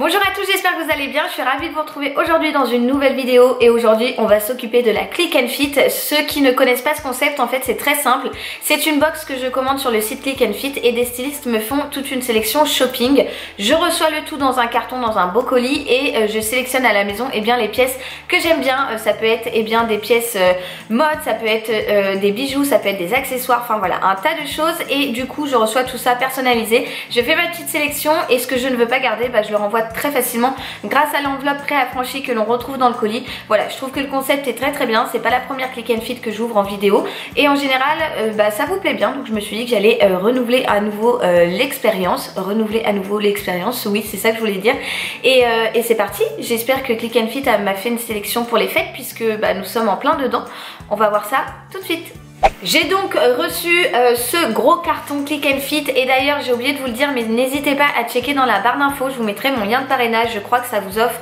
Bonjour à tous, j'espère que vous allez bien. Je suis ravie de vous retrouver aujourd'hui dans une nouvelle vidéo et aujourd'hui on va s'occuper de la Click and Fit. Ceux qui ne connaissent pas ce concept, en fait c'est très simple. C'est une box que je commande sur le site Click and Fit et des stylistes me font toute une sélection shopping. Je reçois le tout dans un carton, dans un beau colis et je sélectionne à la maison les pièces que j'aime bien. Ça peut être des pièces mode, ça peut être des bijoux, ça peut être des accessoires, enfin voilà, un tas de choses et du coup je reçois tout ça personnalisé. Je fais ma petite sélection et ce que je ne veux pas garder, je le renvoie très facilement grâce à l'enveloppe préaffranchie que l'on retrouve dans le colis. Voilà, je trouve que le concept est très bien. C'est pas la première Click and Fit que j'ouvre en vidéo et en général ça vous plaît bien, donc je me suis dit que j'allais renouveler à nouveau l'expérience. Oui, c'est ça que je voulais dire. Et c'est parti. J'espère que Click and Fit m'a fait une sélection pour les fêtes puisque nous sommes en plein dedans. On va voir ça tout de suite. J'ai donc reçu ce gros carton Click and Fit et d'ailleurs j'ai oublié de vous le dire, mais n'hésitez pas à checker dans la barre d'infos, je vous mettrai mon lien de parrainage. Je crois que ça vous offre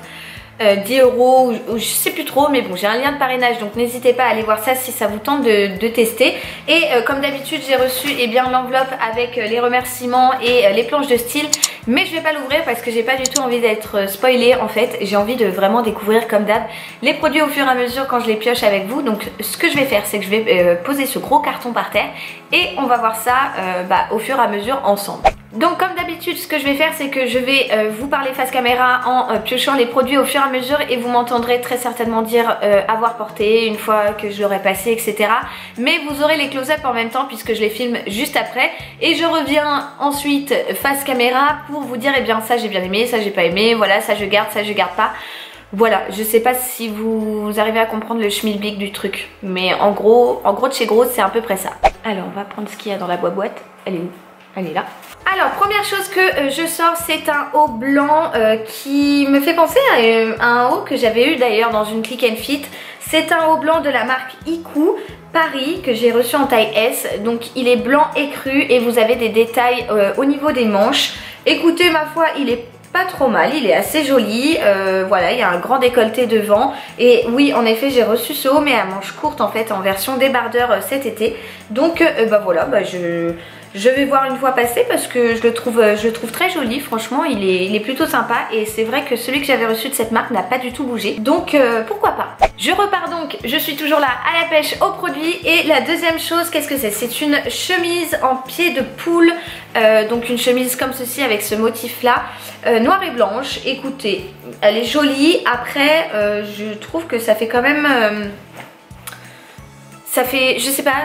10 € ou je sais plus trop, mais bon, j'ai un lien de parrainage, donc n'hésitez pas à aller voir ça si ça vous tente de tester. Et comme d'habitude j'ai reçu l'enveloppe avec les remerciements et les planches de style, mais je vais pas l'ouvrir parce que j'ai pas du tout envie d'être spoilée. En fait j'ai envie de vraiment découvrir comme d'hab les produits au fur et à mesure quand je les pioche avec vous. Donc ce que je vais faire, c'est que je vais poser ce gros carton par terre et on va voir ça au fur et à mesure ensemble. Donc comme d'habitude ce que je vais faire, c'est que je vais vous parler face caméra en piochant les produits au fur et à mesure et vous m'entendrez très certainement dire avoir porté une fois que je l'aurai passé, etc. Mais vous aurez les close-up en même temps puisque je les filme juste après et je reviens ensuite face caméra pour vous dire ça j'ai bien aimé, ça j'ai pas aimé, voilà, ça je garde pas. Voilà, je sais pas si vous arrivez à comprendre le schmilblick du truc, mais en gros de chez Gros c'est à peu près ça. Alors on va prendre ce qu'il y a dans la boîte. Elle est où? Elle est là. Alors première chose que je sors, c'est un haut blanc qui me fait penser à un haut que j'avais eu d'ailleurs dans une Click and Fit. C'est un haut blanc de la marque Iku Paris que j'ai reçu en taille S. Donc il est blanc écru et vous avez des détails au niveau des manches. Écoutez, ma foi, il est pas trop mal, il est assez joli. Voilà, il y a un grand décolleté devant et oui, en effet, j'ai reçu ce haut mais à manches courtes en fait, en version débardeur cet été. Donc voilà, je vais voir une fois passer parce que je le trouve très joli. Franchement il est plutôt sympa et c'est vrai que celui que j'avais reçu de cette marque n'a pas du tout bougé, donc pourquoi pas. Je repars donc, je suis toujours là à la pêche aux produits. Et la deuxième chose, qu'est-ce que c'est? C'est une chemise en pied de poule, donc une chemise comme ceci avec ce motif là, noir et blanche. Écoutez, elle est jolie. Après je trouve que ça fait quand même ça fait, je sais pas,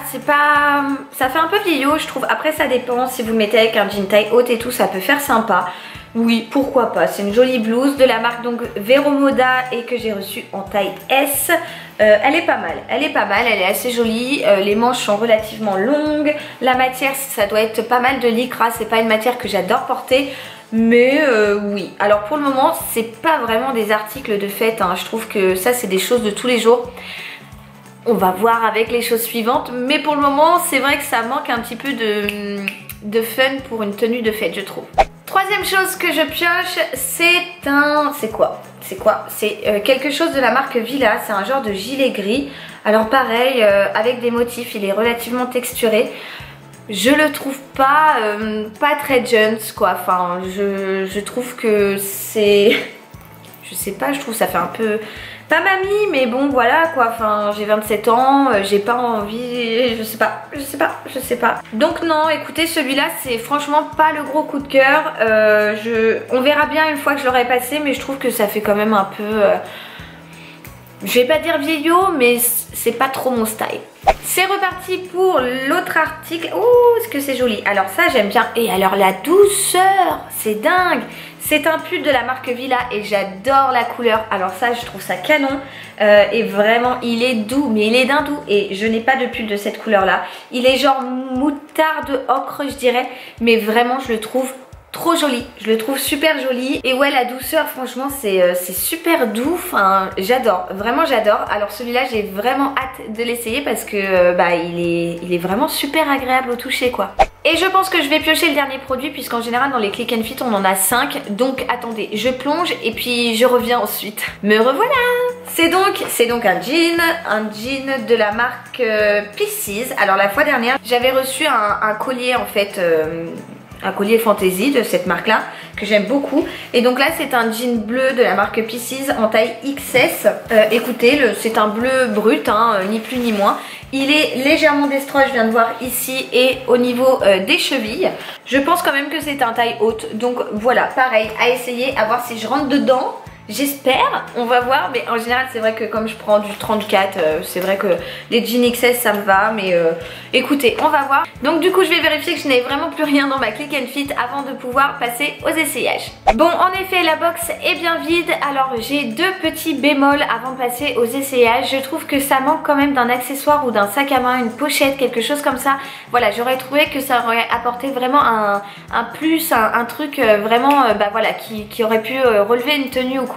ça fait un peu vieillot je trouve. Après ça dépend, si vous le mettez avec un jean taille haute et tout, ça peut faire sympa. Oui, pourquoi pas. C'est une jolie blouse de la marque donc Vero Moda et que j'ai reçue en taille S. Elle est pas mal, elle est assez jolie. Les manches sont relativement longues. La matière, ça doit être pas mal de lycra. C'est pas une matière que j'adore porter, mais oui. Alors pour le moment, c'est pas vraiment des articles de fête, hein. Je trouve que ça c'est des choses de tous les jours. On va voir avec les choses suivantes, mais pour le moment c'est vrai que ça manque un petit peu de fun pour une tenue de fête, je trouve. Troisième chose que je pioche, c'est quoi? C'est quelque chose de la marque Villa. C'est un genre de gilet gris. Alors pareil, avec des motifs, il est relativement texturé. Je le trouve pas très jeans quoi. Enfin je trouve que c'est, je sais pas, je trouve ça fait un peu pas mamie, mais bon voilà quoi. Enfin j'ai 27 ans, j'ai pas envie, je sais pas. Donc non, écoutez, celui-là c'est franchement pas le gros coup de cœur. On verra bien une fois que je l'aurai passé, mais je trouve que ça fait quand même un peu je vais pas dire vieillot, mais c'est pas trop mon style. C'est reparti pour l'autre article. Oh, est-ce que c'est joli. Alors ça j'aime bien. Et alors la douceur, c'est dingue. C'est un pull de la marque Villa et j'adore la couleur. Alors ça je trouve ça canon. Et vraiment il est doux, mais il est d'un doux. Et je n'ai pas de pull de cette couleur là. Il est genre moutarde ocre je dirais. Mais vraiment je le trouve trop joli, je le trouve super joli. Et ouais, la douceur franchement c'est super doux. Enfin j'adore, vraiment j'adore. Alors celui-là j'ai vraiment hâte de l'essayer parce que il est vraiment super agréable au toucher quoi. Et je pense que je vais piocher le dernier produit puisqu'en général dans les Click and Fit on en a 5. Donc attendez, je plonge et puis je reviens ensuite. Me revoilà. C'est donc un jean de la marque Pieces. Alors la fois dernière j'avais reçu un collier en fait collier fantaisie de cette marque là que j'aime beaucoup. Et donc là c'est un jean bleu de la marque Pisces en taille XS. Écoutez, c'est un bleu brut, hein, ni plus ni moins. Il est légèrement d'estroi, je viens de voir ici, et au niveau des chevilles. Je pense quand même que c'est un taille haute. Donc voilà, pareil, à essayer, à voir si je rentre dedans. J'espère, on va voir, mais en général c'est vrai que comme je prends du 34, c'est vrai que les jeans XS ça me va, mais écoutez, on va voir. Donc du coup je vais vérifier que je n'ai vraiment plus rien dans ma Click and Fit avant de pouvoir passer aux essayages. Bon, en effet la box est bien vide, alors j'ai deux petits bémols avant de passer aux essayages. Je trouve que ça manque quand même d'un accessoire ou d'un sac à main, une pochette, quelque chose comme ça. Voilà, j'aurais trouvé que ça aurait apporté vraiment un plus, un truc vraiment voilà, qui aurait pu relever une tenue ou quoi.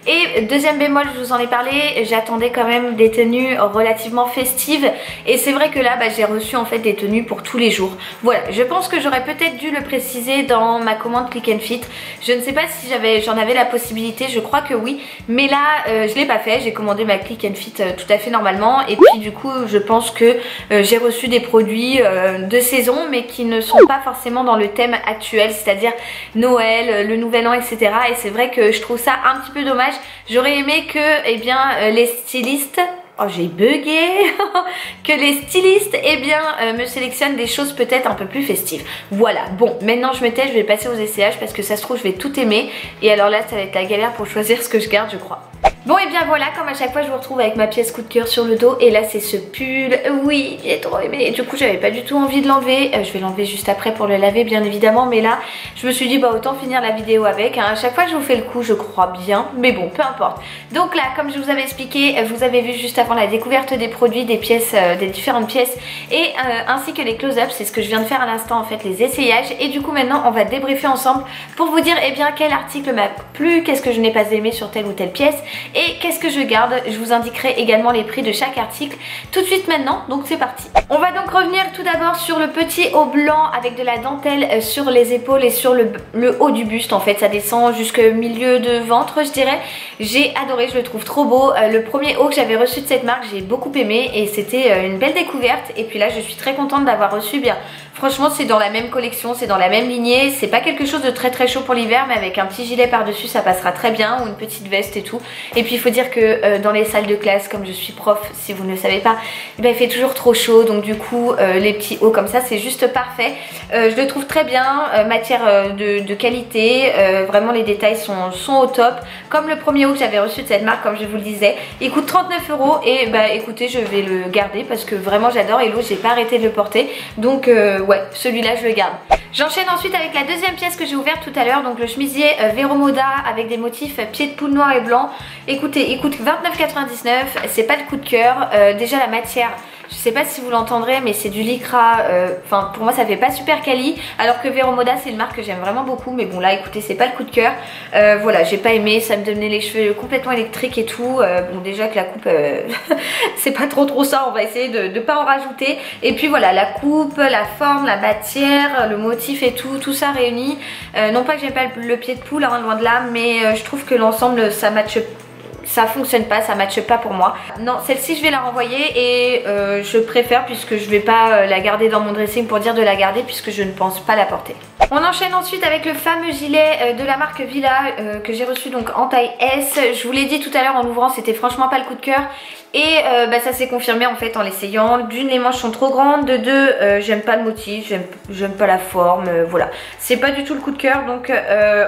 Et deuxième bémol, je vous en ai parlé, j'attendais quand même des tenues relativement festives et c'est vrai que là j'ai reçu en fait des tenues pour tous les jours. Voilà, je pense que j'aurais peut-être dû le préciser dans ma commande Click and Fit. Je ne sais pas si j'en avais la possibilité, je crois que oui, mais là je l'ai pas fait. J'ai commandé ma Click and Fit tout à fait normalement et puis du coup je pense que j'ai reçu des produits de saison mais qui ne sont pas forcément dans le thème actuel, c'est-à-dire Noël, le nouvel an, etc. Et c'est vrai que je trouve ça un petit peu dommage. J'aurais aimé que les stylistes, oh j'ai bugué, que les stylistes me sélectionnent des choses peut-être un peu plus festives. Voilà, bon maintenant je me tais, je vais passer aux essayages parce que ça se trouve je vais tout aimer et alors là ça va être la galère pour choisir ce que je garde, je crois. Bon et bien voilà, comme à chaque fois je vous retrouve avec ma pièce coup de cœur sur le dos. Et là c'est ce pull, oui j'ai trop aimé. Et du coup j'avais pas du tout envie de l'enlever, je vais l'enlever juste après pour le laver bien évidemment. Mais là je me suis dit autant finir la vidéo avec, hein. À chaque fois je vous fais le coup je crois bien, mais bon peu importe. Donc là comme je vous avais expliqué, vous avez vu juste avant la découverte des produits, des pièces, des différentes pièces et ainsi que les close-ups. C'est ce que je viens de faire à l'instant en fait, les essayages. Et du coup maintenant on va débriefer ensemble pour vous dire quel article m'a plu, qu'est-ce que je n'ai pas aimé sur telle ou telle pièce et qu'est-ce que je garde. Je vous indiquerai également les prix de chaque article tout de suite maintenant, donc c'est parti. On va donc revenir tout d'abord sur le petit haut blanc avec de la dentelle sur les épaules et sur le haut du buste. En fait ça descend jusqu'au milieu de ventre je dirais. J'ai adoré, je le trouve trop beau. Le premier haut que j'avais reçu de cette marque j'ai beaucoup aimé et c'était une belle découverte. Et puis là je suis très contente d'avoir reçu franchement c'est dans la même collection, c'est dans la même lignée. C'est pas quelque chose de très chaud pour l'hiver, mais avec un petit gilet par dessus ça passera très bien, ou une petite veste et tout. Et puis il faut dire que dans les salles de classe, comme je suis prof, si vous ne le savez pas, il fait toujours trop chaud. Donc du coup les petits hauts comme ça c'est juste parfait. Je le trouve très bien, matière de qualité, vraiment les détails sont au top. Comme le premier haut que j'avais reçu de cette marque, comme je vous le disais, il coûte 39 € et écoutez je vais le garder parce que vraiment j'adore. Et l'autre j'ai pas arrêté de le porter, donc ouais celui-là je le garde. J'enchaîne ensuite avec la deuxième pièce que j'ai ouverte tout à l'heure, donc le chemisier Vero Moda avec des motifs pieds de poule noir et blanc. Écoutez, il coûte 29,99 €, c'est pas le coup de cœur. Déjà la matière, je sais pas si vous l'entendrez mais c'est du lycra, enfin pour moi ça fait pas super quali, alors que Vero Moda c'est une marque que j'aime vraiment beaucoup. Mais bon là écoutez c'est pas le coup de cœur. Voilà, j'ai pas aimé, ça me donnait les cheveux complètement électriques et tout. Bon déjà que la coupe c'est pas trop ça, on va essayer de pas en rajouter. Et puis voilà, la coupe, la forme, la matière, le motif et tout ça réuni. Non pas que j'aime pas le pied de poule, hein, loin de là, mais je trouve que l'ensemble ça matche, ça fonctionne pas, ça matche pas pour moi. Non, celle-ci je vais la renvoyer et je préfère, puisque je vais pas la garder dans mon dressing pour dire de la garder, puisque je ne pense pas la porter. On enchaîne ensuite avec le fameux gilet de la marque Villa que j'ai reçu donc en taille S. Je vous l'ai dit tout à l'heure en ouvrant, c'était franchement pas le coup de cœur. Et ça s'est confirmé en fait en l'essayant. D'une, les manches sont trop grandes, de deux, j'aime pas le motif, j'aime pas la forme, voilà. C'est pas du tout le coup de cœur, donc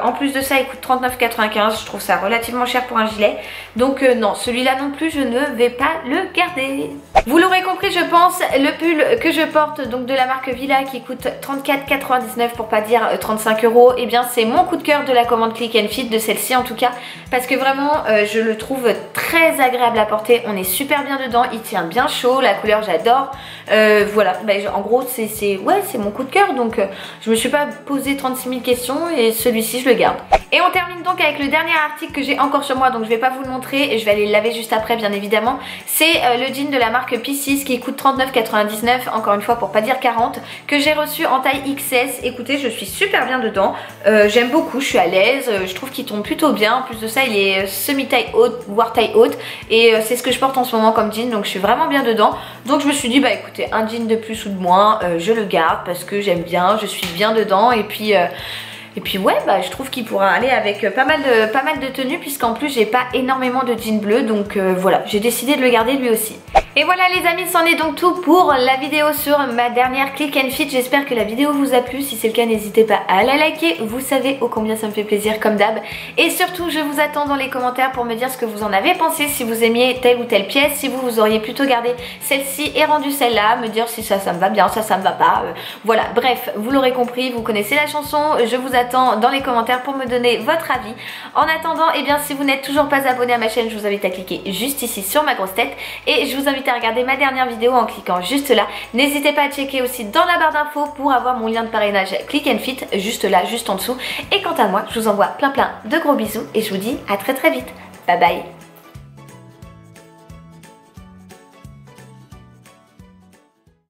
en plus de ça il coûte 39,95 €, je trouve ça relativement cher pour un gilet. Donc non, celui-là non plus je ne vais pas le garder. Vous l'aurez compris je pense, le pull que je porte donc de la marque Villa qui coûte 34,99 € pour pas dire 35 €, et bien c'est mon coup de cœur de la commande Click and Fit, de celle-ci en tout cas, parce que vraiment je le trouve très agréable à porter. On est super bien dedans, il tient bien chaud, la couleur j'adore. Voilà, en gros c'est mon coup de cœur, donc je me suis pas posé 36 000 questions et celui-ci je le garde. Et on termine donc avec le dernier article que j'ai encore sur moi, donc je vais pas vous le montrer et je vais aller le laver juste après bien évidemment. C'est le jean de la marque Pisces qui coûte 39,99 €, encore une fois pour pas dire 40 €, que j'ai reçu en taille XS. Écoutez, je suis super bien dedans, j'aime beaucoup, je suis à l'aise, je trouve qu'il tombe plutôt bien. En plus de ça il est semi-taille haute, voire taille haute, et c'est ce que je porte en en ce moment comme jean, donc je suis vraiment bien dedans. Donc je me suis dit bah écoutez, un jean de plus ou de moins, je le garde parce que j'aime bien, je suis bien dedans et puis ouais, bah, je trouve qu'il pourra aller avec pas mal de tenues puisqu'en plus j'ai pas énormément de jeans bleus, donc voilà, j'ai décidé de le garder lui aussi. Et voilà les amis, c'en est donc tout pour la vidéo sur ma dernière Click and Fit. J'espère que la vidéo vous a plu. Si c'est le cas, n'hésitez pas à la liker. Vous savez ô combien ça me fait plaisir comme d'hab. Et surtout, je vous attends dans les commentaires pour me dire ce que vous en avez pensé. Si vous aimiez telle ou telle pièce, si vous auriez plutôt gardé celle-ci et rendu celle-là. Me dire si ça me va bien, ça me va pas. Voilà, bref, vous l'aurez compris, vous connaissez la chanson. Je vous attends dans les commentaires pour me donner votre avis. En attendant, eh bien, si vous n'êtes toujours pas abonné à ma chaîne, je vous invite à cliquer juste ici sur ma grosse tête. Et je vous invite à regarder ma dernière vidéo en cliquant juste là. N'hésitez pas à checker aussi dans la barre d'infos pour avoir mon lien de parrainage Click and Fit juste là, juste en dessous. Et quant à moi, je vous envoie plein de gros bisous et je vous dis à très vite. Bye bye.